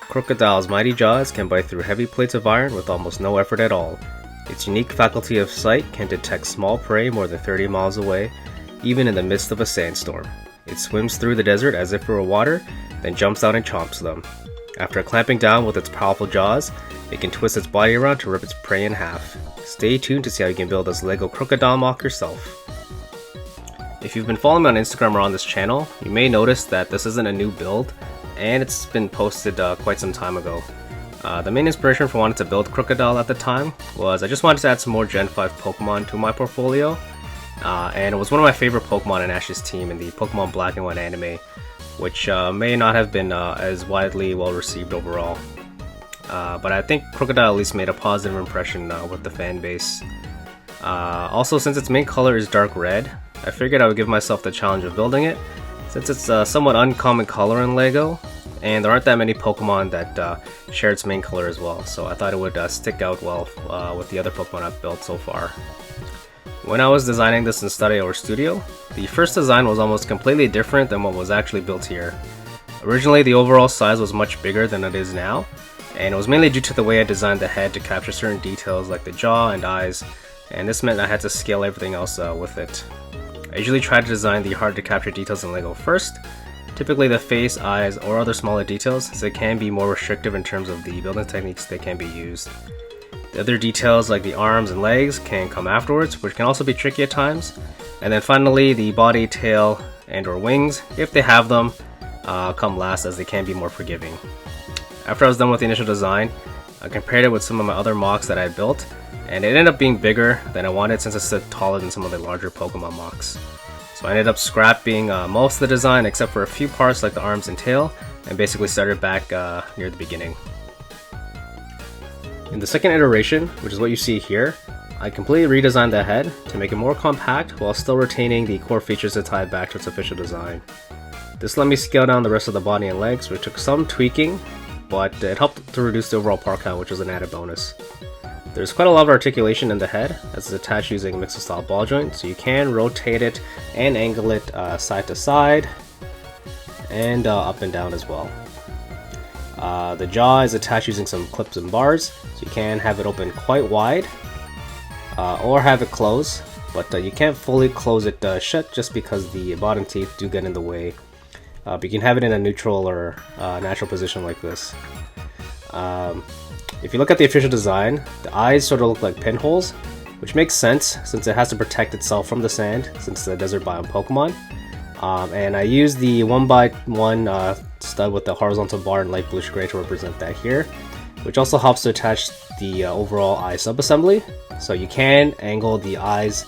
Krookodil's mighty jaws can bite through heavy plates of iron with almost no effort at all. Its unique faculty of sight can detect small prey more than 30 miles away, even in the midst of a sandstorm. It swims through the desert as if it were water, then jumps out and chomps them. After clamping down with its powerful jaws, it can twist its body around to rip its prey in half. Stay tuned to see how you can build this LEGO Krookodile MOC yourself. If you've been following me on Instagram or on this channel, you may notice that this isn't a new build, and it's been posted quite some time ago. The main inspiration for wanting to build Krookodile at the time was I just wanted to add some more Gen 5 Pokemon to my portfolio, and it was one of my favorite Pokemon in Ash's team in the Pokemon Black and White anime, which may not have been as widely well received overall. But I think Krookodile at least made a positive impression with the fan base. Also, since its main color is dark red, I figured I would give myself the challenge of building it, since it's a somewhat uncommon color in LEGO, and there aren't that many Pokemon that share its main color as well, so I thought it would stick out well with the other Pokemon I've built so far. When I was designing this in Studio or Studio, the first design was almost completely different than what was actually built here. Originally, the overall size was much bigger than it is now, and it was mainly due to the way I designed the head to capture certain details like the jaw and eyes, and this meant I had to scale everything else with it. I usually try to design the hard to capture details in LEGO first, typically the face, eyes, or other smaller details, since it can be more restrictive in terms of the building techniques that can be used. The other details like the arms and legs can come afterwards, which can also be tricky at times. And then finally the body, tail, and or wings, if they have them, come last, as they can be more forgiving. After I was done with the initial design, I compared it with some of my other MOCs that I built, and it ended up being bigger than I wanted since it's taller than some of the larger Pokemon MOCs. So I ended up scrapping most of the design except for a few parts like the arms and tail, and basically started back near the beginning. In the second iteration, which is what you see here, I completely redesigned the head to make it more compact while still retaining the core features to tie it back to its official design. This let me scale down the rest of the body and legs, which took some tweaking, but it helped to reduce the overall part count, which was an added bonus. There's quite a lot of articulation in the head, as it's attached using a mixer style ball joint, so you can rotate it and angle it side to side, and up and down as well. The jaw is attached using some clips and bars, so you can have it open quite wide, or have it close, but you can't fully close it shut just because the bottom teeth do get in the way. But you can have it in a neutral or natural position like this. If you look at the official design, the eyes sort of look like pinholes, which makes sense since it has to protect itself from the sand, since it's a desert biome Pokemon. And I used the 1x1 stud with the horizontal bar in light bluish gray to represent that here, which also helps to attach the overall eye subassembly. So you can angle the eyes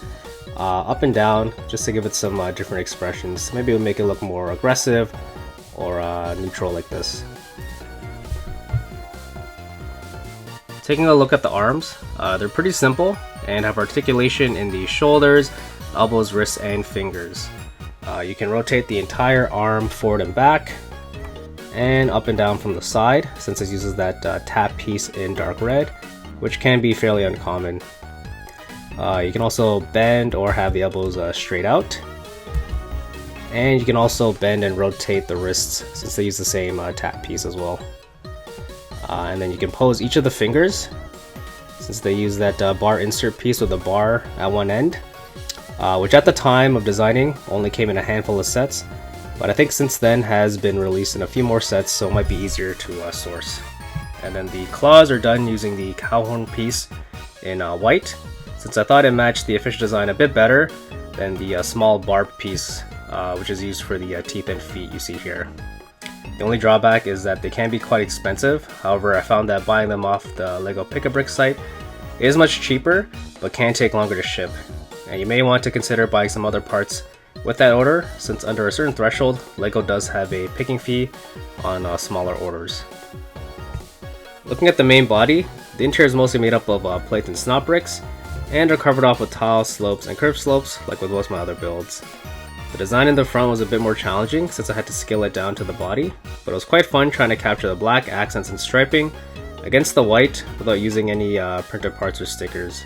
up and down just to give it some different expressions. Maybe it would make it look more aggressive or neutral like this. Taking a look at the arms, they're pretty simple and have articulation in the shoulders, elbows, wrists, and fingers. You can rotate the entire arm forward and back, and up and down from the side, since it uses that tap piece in dark red, which can be fairly uncommon. You can also bend or have the elbows straight out, and you can also bend and rotate the wrists since they use the same tap piece as well. And then you can pose each of the fingers since they use that bar insert piece with a bar at one end, which at the time of designing only came in a handful of sets, but I think since then has been released in a few more sets, so it might be easier to source. And then the claws are done using the cow horn piece in white, since I thought it matched the official design a bit better than the small barb piece, which is used for the teeth and feet you see here. The only drawback is that they can be quite expensive. However, I found that buying them off the LEGO Pick-a-Brick site is much cheaper, but can take longer to ship. And you may want to consider buying some other parts with that order, since under a certain threshold, LEGO does have a picking fee on smaller orders. Looking at the main body, the interior is mostly made up of plates and snot bricks, and are covered off with tile slopes and curved slopes like with most of my other builds. The design in the front was a bit more challenging since I had to scale it down to the body, but it was quite fun trying to capture the black accents and striping against the white without using any printed parts or stickers.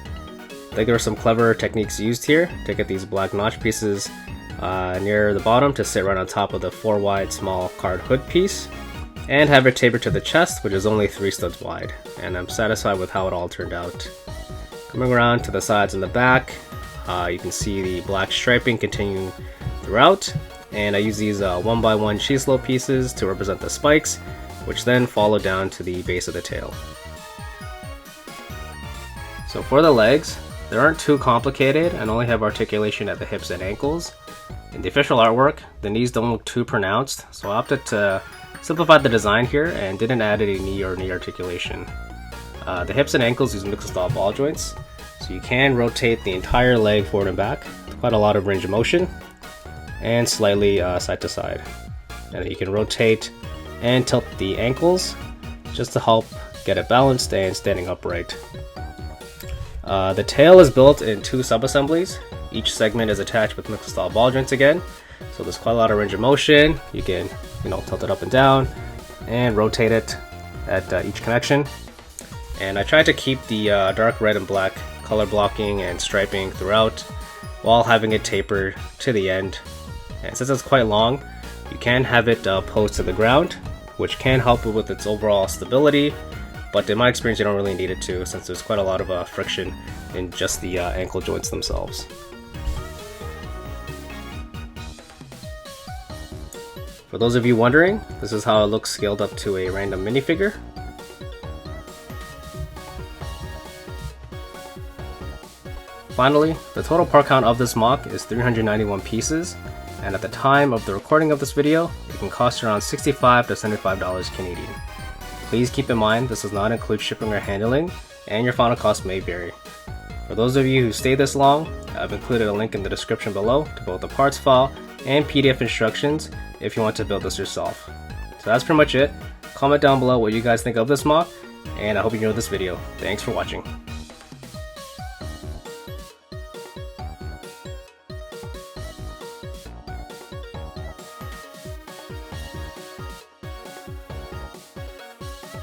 I think there were some clever techniques used here to get these black notch pieces near the bottom to sit right on top of the 4 wide small card hood piece, and have it tapered to the chest, which is only 3 studs wide, and I'm satisfied with how it all turned out. Coming around to the sides and the back, you can see the black striping continuing throughout, and I use these 1x1 cheese slope pieces to represent the spikes, which then follow down to the base of the tail. So for the legs, they aren't too complicated and only have articulation at the hips and ankles. In the official artwork, the knees don't look too pronounced, so I opted to simplify the design here and didn't add any knee or knee articulation. The hips and ankles use mixed style ball joints, so you can rotate the entire leg forward and back with quite a lot of range of motion, and slightly side to side. And you can rotate and tilt the ankles just to help get it balanced and standing upright. The tail is built in 2 sub-assemblies. Each segment is attached with mixed style ball joints again, so there's quite a lot of range of motion. You can, tilt it up and down and rotate it at each connection. And I tried to keep the dark red and black color blocking and striping throughout while having it taper to the end. And since it's quite long, you can have it posed to the ground, which can help with its overall stability, but in my experience you don't really need it to, since there's quite a lot of friction in just the ankle joints themselves. For those of you wondering, this is how it looks scaled up to a random minifigure. Finally, the total part count of this MOC is 391 pieces, and at the time of the recording of this video, it can cost around $65 to $75 Canadian. Please keep in mind this does not include shipping or handling, and your final cost may vary. For those of you who stay this long, I've included a link in the description below to both the parts file and PDF instructions if you want to build this yourself. So that's pretty much it. Comment down below what you guys think of this MOC, and I hope you enjoyed this video. Thanks for watching.